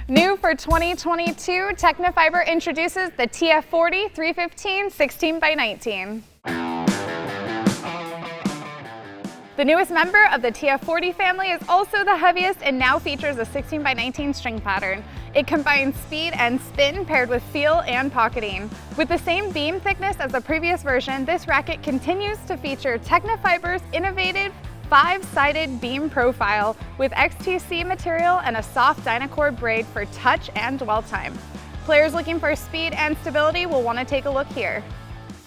New for 2022, Tecnifibre introduces the TF40 315 16x19. The newest member of the TF40 family is also the heaviest and now features a 16x19 string pattern. It combines speed and spin paired with feel and pocketing. With the same beam thickness as the previous version, this racket continues to feature Tecnifibre's innovative 5-sided beam profile with XTC material and a soft Dynacord braid for touch and dwell time. Players looking for speed and stability will want to take a look here.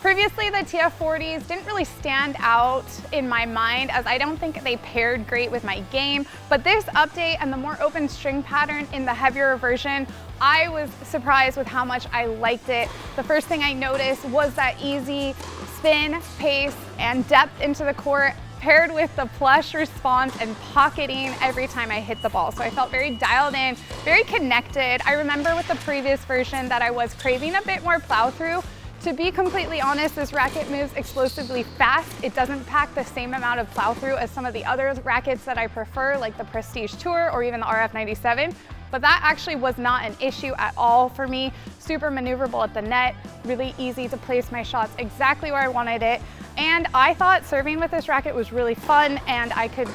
Previously, the TF40s didn't really stand out in my mind as I don't think they paired great with my game, but this update and the more open string pattern in the heavier version, I was surprised with how much I liked it. The first thing I noticed was that easy spin, pace, and depth into the court paired with the plush response and pocketing every time I hit the ball. So I felt very dialed in, very connected. I remember with the previous version that I was craving a bit more plow through. To be completely honest, this racket moves explosively fast. It doesn't pack the same amount of plow through as some of the other rackets that I prefer, like the Prestige Tour or even the RF97. But that actually was not an issue at all for me. Super maneuverable at the net, really easy to place my shots exactly where I wanted it. And I thought serving with this racket was really fun and I could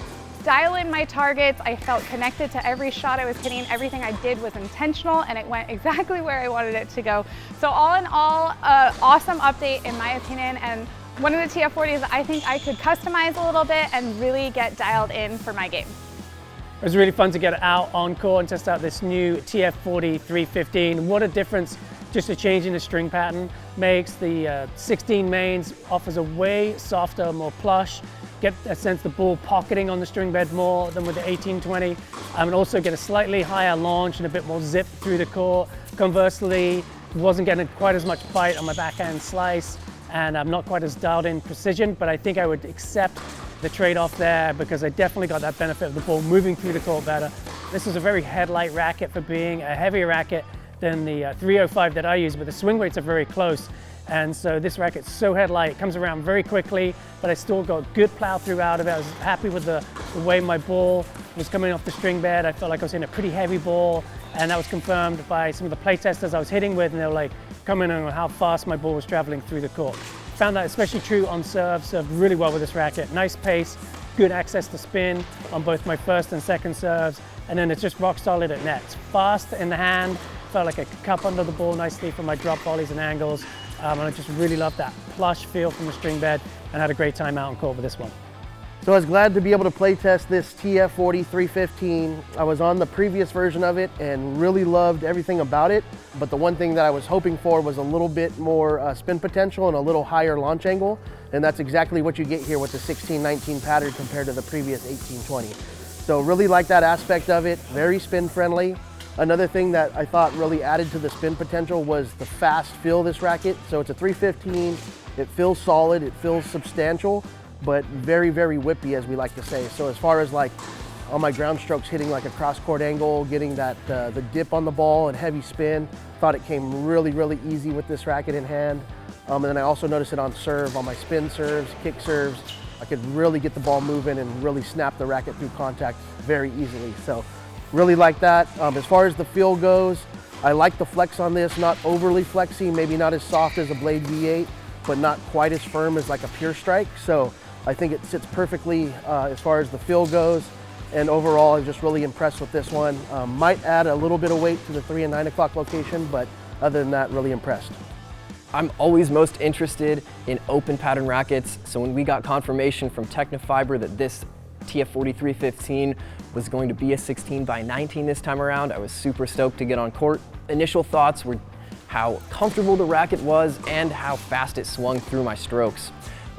dial in my targets. I felt connected to every shot I was hitting. Everything I did was intentional and it went exactly where I wanted it to go. So all in all, awesome update in my opinion, and one of the TF40s I think I could customize a little bit and really get dialed in for my game. It was really fun to get out on court and test out this new TF40 315. What a difference just a change in the string pattern makes. The 16 mains offers a way softer, more plush, get a sense the ball pocketing on the string bed more than with the 1820, and also get a slightly higher launch and a bit more zip through the court. Conversely, wasn't getting quite as much bite on my backhand slice, and I'm not quite as dialed in precision, but I think I would accept the trade-off there because I definitely got that benefit of the ball moving through the court better. This is a very headlight racket for being a heavier racket than the 305 that I use, but the swing weights are very close. And so this racket's so headlight, it comes around very quickly, but I still got good plow through out of it. I was happy with the way my ball was coming off the string bed. I felt like I was hitting a pretty heavy ball, and that was confirmed by some of the play testers I was hitting with, and they were like commenting on how fast my ball was traveling through the court. Found that especially true on serve, served really well with this racket. Nice pace, good access to spin on both my first and second serves, and then it's just rock solid at net. It's fast in the hand, felt like I could cup under the ball nicely for my drop volleys and angles, and I just really loved that plush feel from the string bed and had a great time out on court with this one. So I was glad to be able to play test this TF40 315. I was on the previous version of it and really loved everything about it, but the one thing that I was hoping for was a little bit more spin potential and a little higher launch angle, and that's exactly what you get here with the 1619 pattern compared to the previous 1820. So really like that aspect of it, very spin friendly. Another thing that I thought really added to the spin potential was the fast feel of this racket. So it's a 315, it feels solid, it feels substantial, but very, very whippy, as we like to say. So as far as like on my ground strokes hitting like a cross court angle, getting that the dip on the ball and heavy spin, thought it came really, really easy with this racket in hand. And then I also noticed it on serve, on my spin serves, kick serves. I could really get the ball moving and really snap the racket through contact very easily. So really like that. As far as the feel goes, I like the flex on this, not overly flexy, maybe not as soft as a Blade V8, but not quite as firm as like a Pure Strike. So I think it sits perfectly as far as the feel goes. And overall, I'm just really impressed with this one. Might add a little bit of weight to the 3 and 9 o'clock location, but other than that, really impressed. I'm always most interested in open pattern rackets, so when we got confirmation from Tecnifibre that this TF40 315 was going to be a 16x19 this time around, I was super stoked to get on court. Initial thoughts were how comfortable the racket was and how fast it swung through my strokes.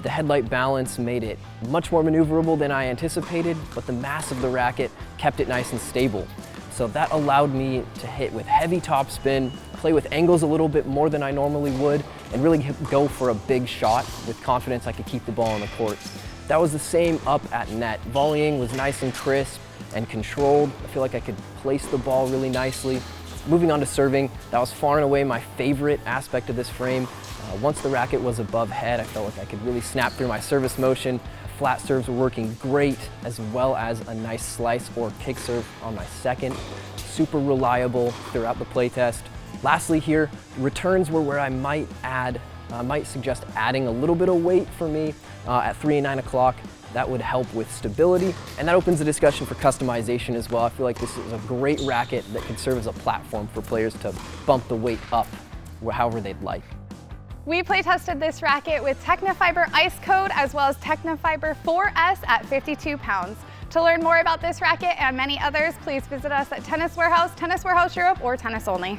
The headlight balance made it much more maneuverable than I anticipated, but the mass of the racket kept it nice and stable. So that allowed me to hit with heavy topspin, play with angles a little bit more than I normally would, and really go for a big shot with confidence I could keep the ball on the court. That was the same up at net. Volleying was nice and crisp and controlled. I feel like I could place the ball really nicely. Moving on to serving, that was far and away my favorite aspect of this frame. Once the racket was above head, I felt like I could really snap through my service motion. Flat serves were working great, as well as a nice slice or kick serve on my second. super reliable throughout the playtest. Lastly here, returns were where I might suggest adding a little bit of weight for me at 3 and 9 o'clock. That would help with stability, and that opens the discussion for customization as well. I feel like this is a great racket that can serve as a platform for players to bump the weight up however they'd like. We play tested this racket with Tecnifibre Ice Code as well as Tecnifibre 4S at 52 pounds. To learn more about this racket and many others, please visit us at Tennis Warehouse, Tennis Warehouse Europe, or Tennis Only.